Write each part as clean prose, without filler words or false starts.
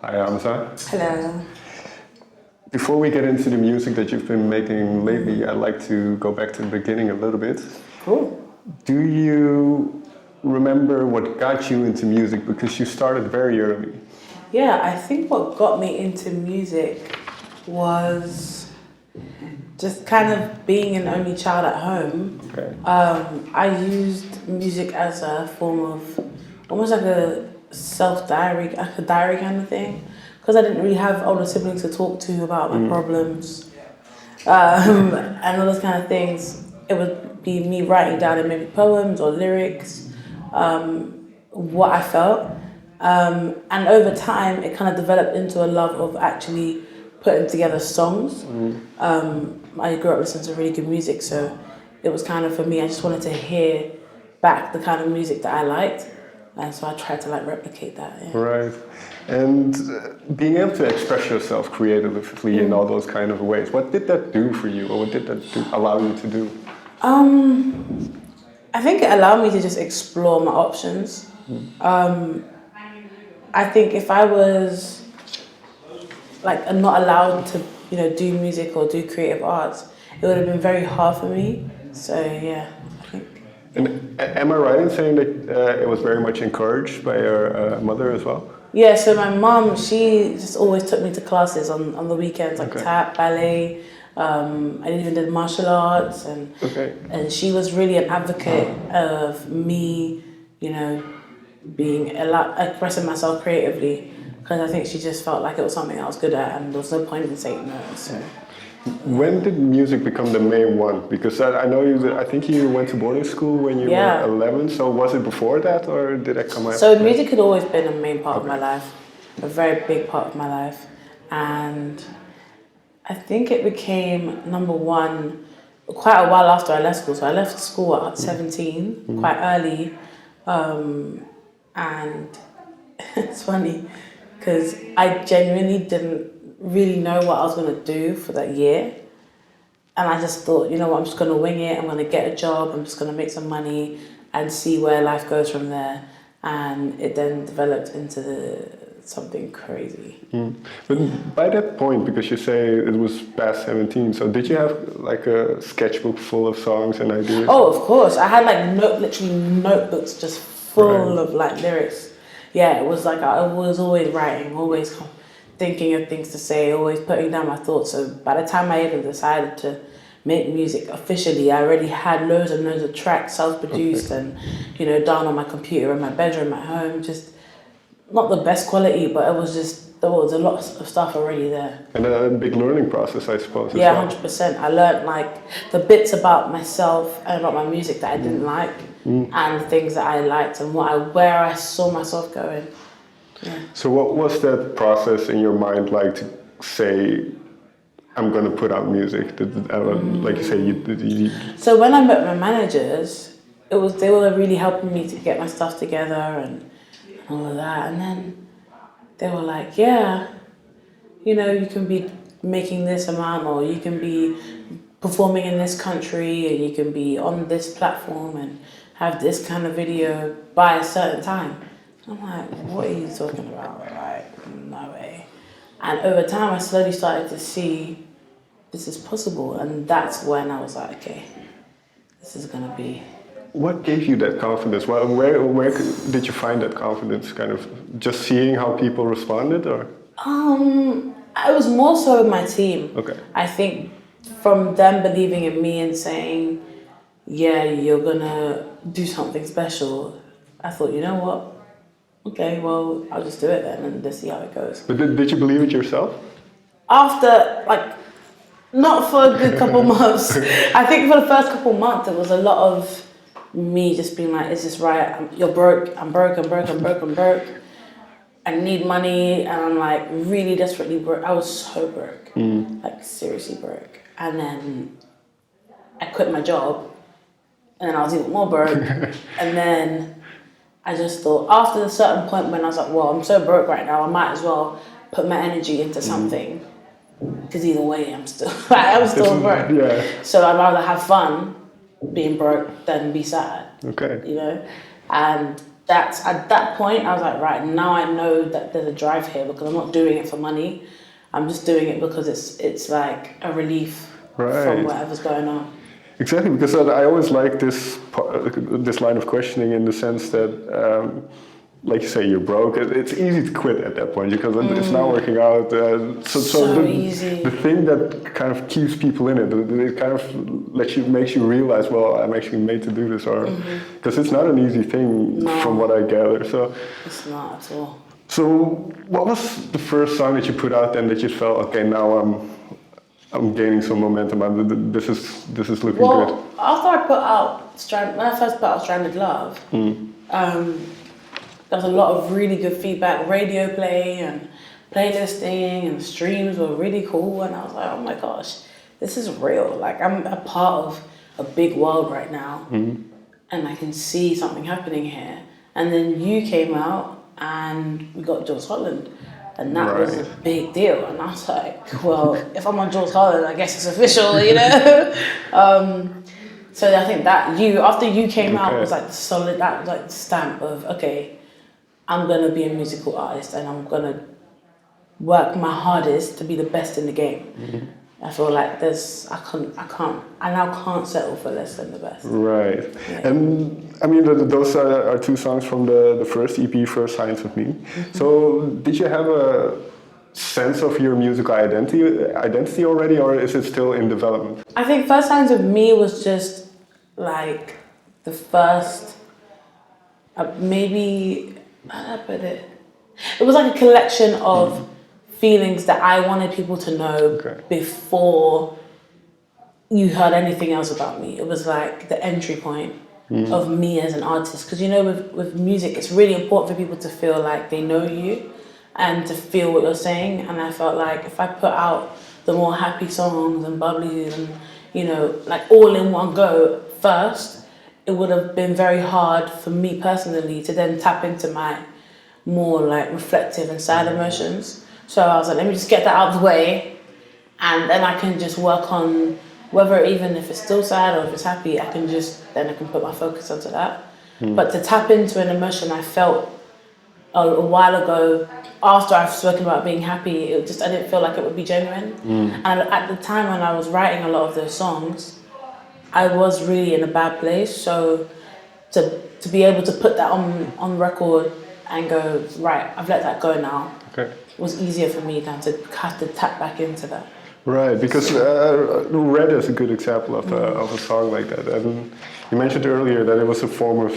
Hi, Hamzaa. Hello. Before we get into the music that you've been making lately, I'd like to go back to the beginning a little bit. Cool. Do you remember what got you into music? Because you started very early. Yeah, I think what got me into music was just kind of being an only child at home. Okay. I used music as a form of almost like a self-diary, like a diary kind of thing. Because I didn't really have older siblings to talk to about my problems and all those kind of things. It would be me writing down in maybe poems or lyrics, what I felt. And over time, it kind of developed into a love of actually putting together songs. I grew up listening to really good music, so it was kind of for me, I just wanted to hear back the kind of music that I liked. And so I tried to like replicate that. Yeah. Right. And being able to express yourself creatively in all those kind of ways, what did that do for you? Or what did that allow you to do? I think it allowed me to just explore my options. I think if I was like not allowed to, do music or do creative arts, it would have been very hard for me. So yeah, I think. And am I right in saying that it was very much encouraged by your mother as well? Yeah, so my mom, she just always took me to classes on the weekends, like Okay. tap, ballet. I even did martial arts, and she was really an advocate of me, being expressing myself creatively, because I think she just felt like it was something I was good at, and there was no point in saying no. So. When did music become the main one? Because I know I think you went to boarding school when you were 11. So was it before that, or did that come out? So music had always been a main part of my life, a very big part of my life, and I think it became number one quite a while after I left school. So I left school at 17, quite early, and it's funny because I genuinely didn't really know what I was going to do for that year. And I just thought, you know what, I'm just going to wing it. I'm going to get a job. I'm just going to make some money and see where life goes from there. And it then developed into something crazy. But by that point, because you say it was past 17, so did you have like a sketchbook full of songs and ideas? Oh, of course. I had like literally notebooks just full of like lyrics. Yeah, it was like I was always writing, always thinking of things to say, always putting down my thoughts. So by the time I even decided to make music officially, I already had loads and loads of tracks self-produced and, done on my computer in my bedroom at home. Just not the best quality, but there was a lot of stuff already there. And a big learning process, I suppose. Yeah, 100%. I learned like the bits about myself and about my music that I didn't like, and the things that I liked and where I saw myself going. Yeah. So what was that process in your mind like to say, I'm going to put out music? Like you say, you. So when I met my managers, they were really helping me to get my stuff together and all of that. And then they were like, yeah, you can be making this amount, or you can be performing in this country, and you can be on this platform and have this kind of video by a certain time. I'm like, what are you talking about? Like, no way. And over time, I slowly started to see this is possible. And that's when I was like, okay, this is going to be. What gave you that confidence? Where did you find that confidence? Kind of just seeing how people responded, or? It was more so with my team. Okay. I think from them believing in me and saying, yeah, you're going to do something special, I thought, you know what? Okay, well, I'll just do it then and let's see how it goes. But did you believe it yourself? After, not for a good couple months. I think for the first couple months, there was a lot of me just being like, is this right? You're broke, I'm broke. I need money, and I'm like really desperately broke. I was so broke, like seriously broke. And then I quit my job, and then I was even more broke. And then I just thought, after a certain point when I was like, well, I'm so broke right now, I might as well put my energy into something. Because either way, I'm still broke. Yeah. So I'd rather have fun being broke than be sad. Okay. And that's at that point I was like, right, now I know that there's a drive here because I'm not doing it for money. I'm just doing it because it's like a relief from whatever's going on. Exactly, because I always like this line of questioning in the sense that, like you say, you're broke. It's easy to quit at that point because it's not working out. So easy. The thing that kind of keeps people in it kind of makes you realize, well, I'm actually made to do this, or because it's not an easy thing from what I gather. So it's not at all. So what was the first song that you put out then that you felt, okay, now I'm gaining some momentum. This is looking good. After I put out when I first put out Stranded Love, there was a lot of really good feedback, radio play and playlisting, and streams were really cool. And I was like, oh my gosh, this is real. Like I'm a part of a big world right now, and I can see something happening here. And then you came out, and we got Jools Holland. And that was a big deal. And I was like, well, if I'm on Jools Holland, I guess it's official, you know? So I think that after you came out, was like solid, that was like the stamp of, okay, I'm gonna be a musical artist and I'm gonna work my hardest to be the best in the game. I feel like I now can't settle for less than the best. Right. Yeah. And I mean, those are two songs from the first EP, First Signs of Me. So did you have a sense of your musical identity already, or is it still in development? I think First Signs of Me was just like the first, maybe, how do I put it? It was like a collection of feelings that I wanted people to know before you heard anything else about me. It was like the entry point of me as an artist. Because you know, with music, it's really important for people to feel like they know you and to feel what you're saying. And I felt like if I put out the more happy songs and bubbly and, you know, like all in one go first, it would have been very hard for me personally to then tap into my more like reflective and sad emotions. So I was like, let me just get that out of the way, and then I can just work on whether, even if it's still sad or if it's happy, I can put my focus onto that. But to tap into an emotion I felt a while ago, after I've spoken about being happy, I didn't feel like it would be genuine. And at the time when I was writing a lot of those songs, I was really in a bad place. So to be able to put that on record and go, right, I've let that go now. Was easier for me than to have to tap back into that. Right, because Red is a good example of a song like that. And you mentioned earlier that it was a form of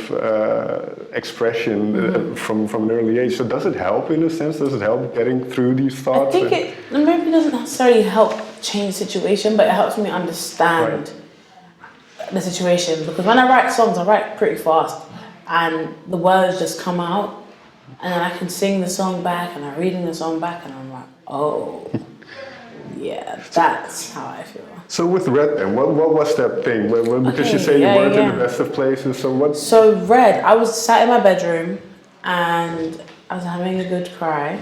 expression from an early age. So does it help in a sense? Does it help getting through these thoughts? I think it maybe doesn't necessarily help change the situation, but it helps me understand the situation. Because when I write songs, I write pretty fast, and the words just come out. And then I can sing the song back, and I'm reading the song back, and I'm like, oh, yeah, that's how I feel. So with Red then, what was that thing? Because you say you weren't in the best of places, so what? So Red, I was sat in my bedroom, and I was having a good cry,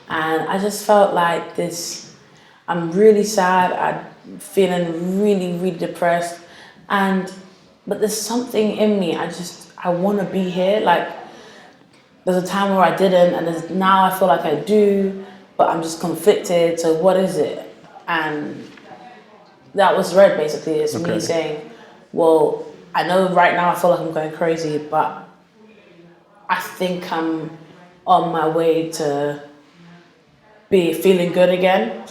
and I just felt like this, I'm really sad, I'm feeling really, really depressed, but there's something in me, I want to be here, like, there's a time where I didn't, and now I feel like I do, but I'm just conflicted, so what is it? And that was Red, basically. It's me saying, well, I know right now I feel like I'm going crazy, but I think I'm on my way to be feeling good again.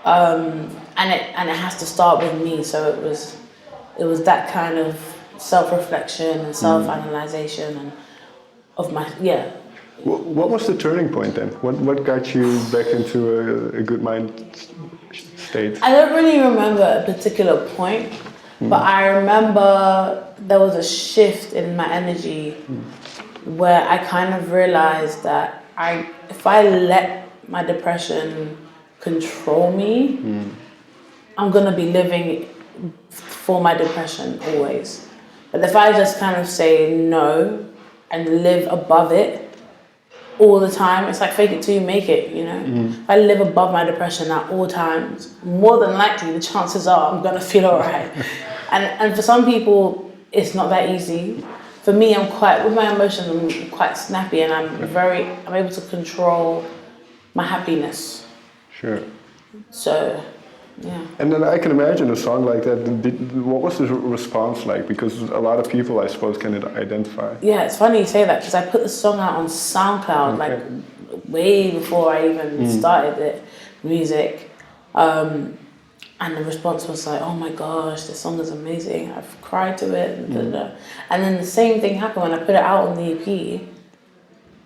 And it has to start with me, so it was that kind of self-reflection and self-analyzation and of my, What was the turning point then? What got you back into a good mind state? I don't really remember a particular point, but I remember there was a shift in my energy where I kind of realized that if I let my depression control me, I'm gonna be living for my depression always. But if I just kind of say no and live above it all the time, it's like fake it till you make it, you know? If I live above my depression at all times, more than likely the chances are I'm gonna feel all right. And for some people, it's not that easy. for me, with my emotions, I'm quite snappy, and I'm able to control my happiness. Sure. So, yeah. And then I can imagine a song like that. What was the response like? Because a lot of people, I suppose, can identify. Yeah, it's funny you say that because I put the song out on SoundCloud like way before I even started the music. And the response was like, oh my gosh, this song is amazing. I've cried to it. And then the same thing happened when I put it out on the EP.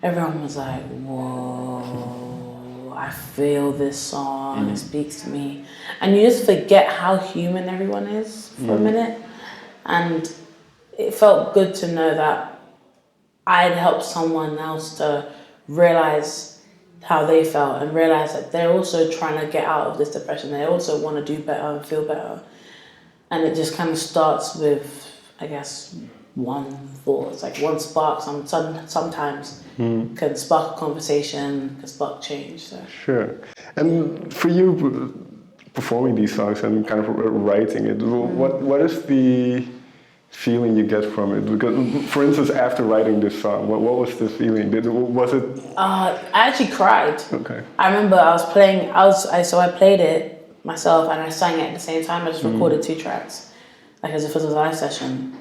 Everyone was like, whoa, I feel this song. It speaks to me. And you just forget how human everyone is for a minute. And it felt good to know that I'd helped someone else to realize how they felt and realize that they're also trying to get out of this depression. They also want to do better and feel better. And it just kind of starts with, I guess, one thought. It's like one spark sometimes can spark a conversation, can spark change. So. Sure. And for you, performing these songs and kind of writing it, what is the feeling you get from it? Because, for instance, after writing this song, what was the feeling? Was it? I actually cried. Okay. I remember I played it myself and I sang it at the same time. I just recorded 2 tracks, like as if it was a live session,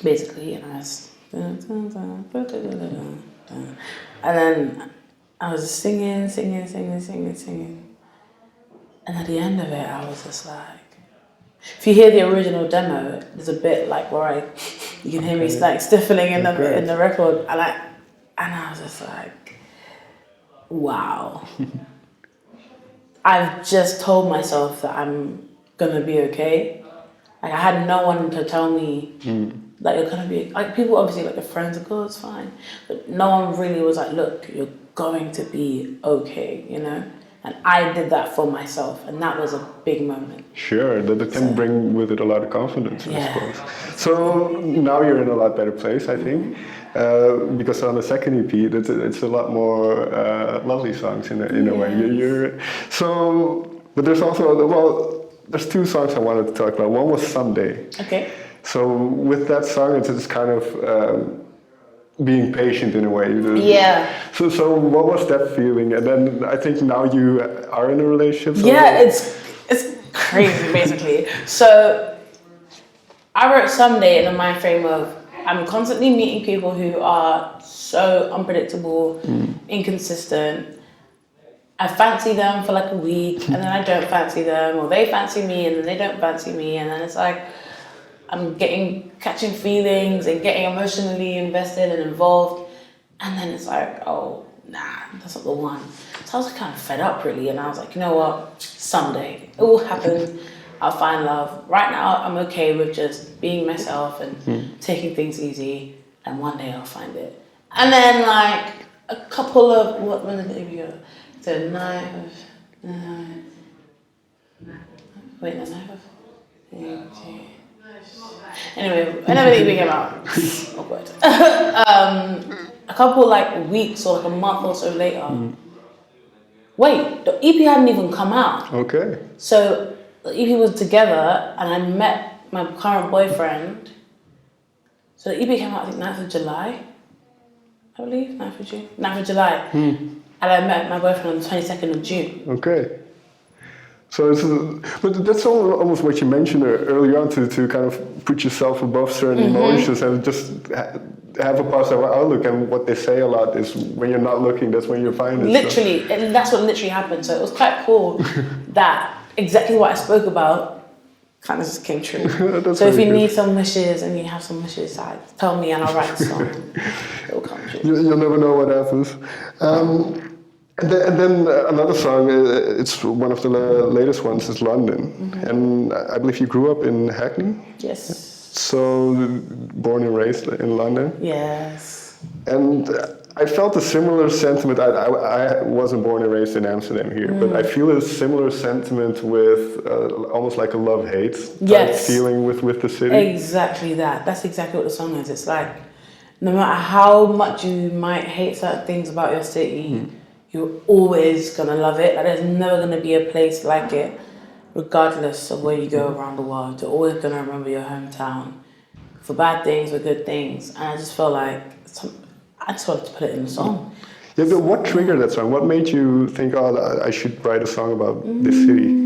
basically. And then I was just singing. And at the end of it, I was just like, if you hear the original demo, there's a bit like where you can hear me like stiffening in the record, and I was just like, wow. I've just told myself that I'm gonna be okay. Like I had no one to tell me that you're gonna be like people obviously like your friends like, oh, it's fine, but no one really was like, look, you're going to be okay, you know. And I did that for myself, and that was a big moment. Sure, that can bring with it a lot of confidence, I suppose. So now you're in a lot better place, I think, because on the second EP, it's a lot more lovely songs in a way. But there's also, there's 2 songs I wanted to talk about. One was Someday. Okay. So with that song, it's kind of being patient in a way. Yeah. So what was that feeling? And then I think now you are in a relationship. So yeah, it's crazy basically. So I wrote Someday in the mind frame of I'm constantly meeting people who are so unpredictable, inconsistent. I fancy them for like a week and then I don't fancy them, or they fancy me and then they don't fancy me, and then it's like I'm catching feelings and getting emotionally invested and involved, and then it's like, oh, nah, that's not the one. So I was kind of fed up really, and I was like, you know what, someday it will happen. I'll find love. Right now I'm okay with just being myself and taking things easy, and one day I'll find it. And then like a couple of, when did we go? The night of, wait, the night of, anyway, whenever the EP came out, awkward. A couple like weeks or like a month or so later, wait, the EP hadn't even come out. Okay. So the EP was together and I met my current boyfriend. So the EP came out, I think 9th of July, I believe, 9th of June, 9th of July. And I met my boyfriend on the 22nd of June. Okay. So but that's almost what you mentioned earlier on, to kind of put yourself above certain emotions and just have a positive outlook. And what they say a lot is when you're not looking, that's when you find it. Literally, and that's what literally happened. So it was quite cool that exactly what I spoke about kind of just came true. So if you need some wishes and you have some wishes, tell me and I'll write a song. It will come true. You'll never know what happens. And then another song, it's one of the latest ones, is London. And I believe you grew up in Hackney? Yes. So, born and raised in London? Yes. And I felt a similar sentiment. I wasn't born and raised in Amsterdam here, but I feel a similar sentiment with almost like a love-hate feeling with the city. Exactly that. That's exactly what the song is. It's like, no matter how much you might hate certain things about your city, you're always gonna love it. Like there's never gonna be a place like it, regardless of where you go around the world. You're always gonna remember your hometown for bad things, for good things. And I just felt like I just wanted to put it in the song. Yeah, but what triggered that song? What made you think, oh, I should write a song about this city?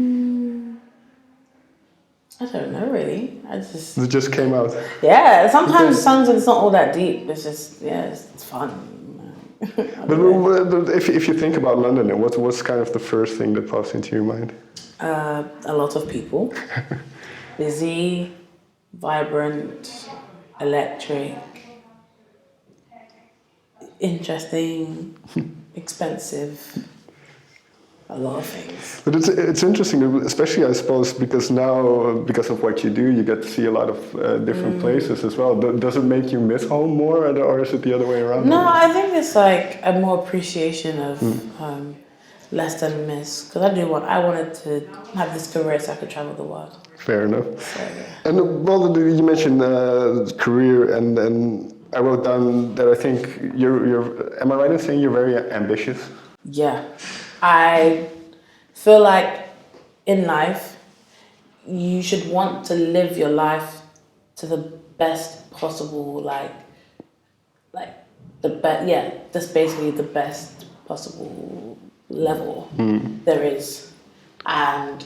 I don't know really. It just came out. Yeah, sometimes songs it's not all that deep. It's just it's fun. But if you think about London, then what's kind of the first thing that pops into your mind? A lot of people, busy, vibrant, electric, interesting, expensive. A lot of things. But it's interesting, especially I suppose because now, because of what you do, you get to see a lot of different places as well. Does it make you miss home more, or is it the other way around? No, I think it's like a more appreciation of home, less than miss. Because I wanted to have this career so I could travel the world. Fair enough. So, yeah. And well, you mentioned career, and I wrote down that I think you're. Am I right in saying you're very ambitious? Yeah. I feel like in life, you should want to live your life to the best possible, like the best, just basically the best possible level there is. And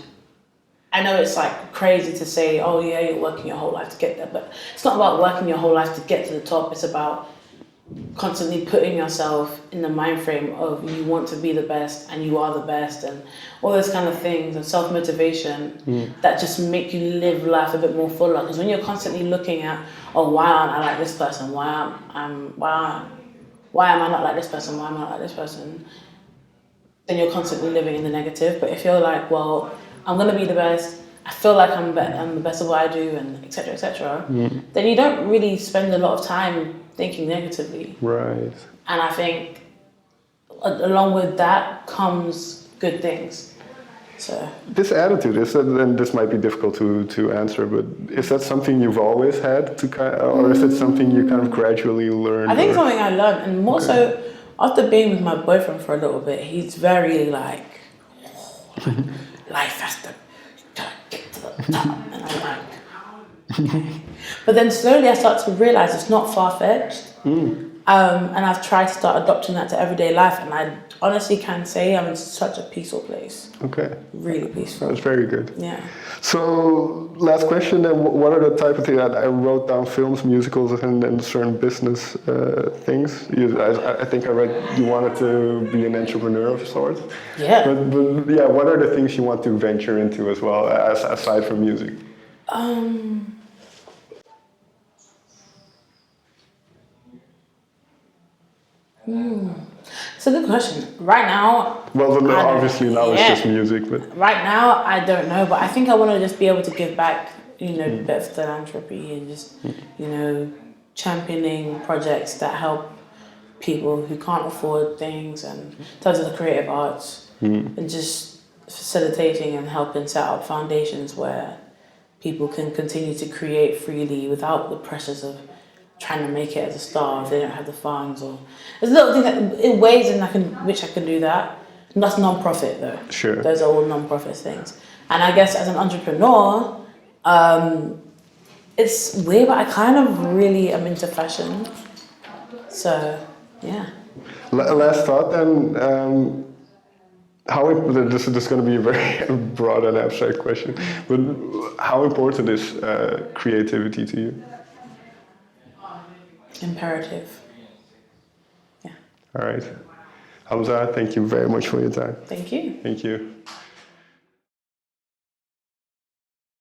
I know it's like crazy to say, oh yeah, you're working your whole life to get there, but it's not about working your whole life to get to the top, it's about constantly putting yourself in the mind frame of you want to be the best and you are the best and all those kind of things and self-motivation that just make you live life a bit more fuller. Because when you're constantly looking at, oh, why aren't I like this person? Why am I not like this person? Why am I not like this person? Then you're constantly living in the negative. But if you're like, well, I'm gonna be the best, I feel like I'm the best of what I do, and etc., then you don't really spend a lot of time thinking negatively. Right. And I think along with that comes good things. So this attitude, is that, and this might be difficult to answer, but is that something you've always had to kind of, or is it something you kind of gradually learned? I think it's something I learned, and more so after being with my boyfriend for a little bit, he's very like, life has to get to the top, and I'm like, okay. But then slowly I start to realize it's not far-fetched. And I've tried to start adopting that to everyday life, and I honestly can say I'm in such a peaceful place. Okay. Really peaceful. That's very good. Yeah. So, last question then, what are the type of things that I wrote down? Films, musicals, and certain business things. I think I read you wanted to be an entrepreneur of sorts. Yeah. But yeah, what are the things you want to venture into as well, aside from music? It's a good question. Right now, well, obviously now it's just music, but right now I don't know. But I think I want to just be able to give back, a bit of philanthropy and just, championing projects that help people who can't afford things, and in terms of the creative arts, and just facilitating and helping set up foundations where people can continue to create freely without the pressures of trying to make it as a star if they don't have the funds. Or there's little things in ways which I can do that. And that's non-profit though. Sure. Those are all non-profit things. And I guess as an entrepreneur, it's weird, but I kind of really am into fashion. So yeah. Last thought then. This is going to be a very broad and abstract question, but how important is creativity to you? Imperative. Yeah. All right. Hamzaa, thank you very much for your time. Thank you. Thank you.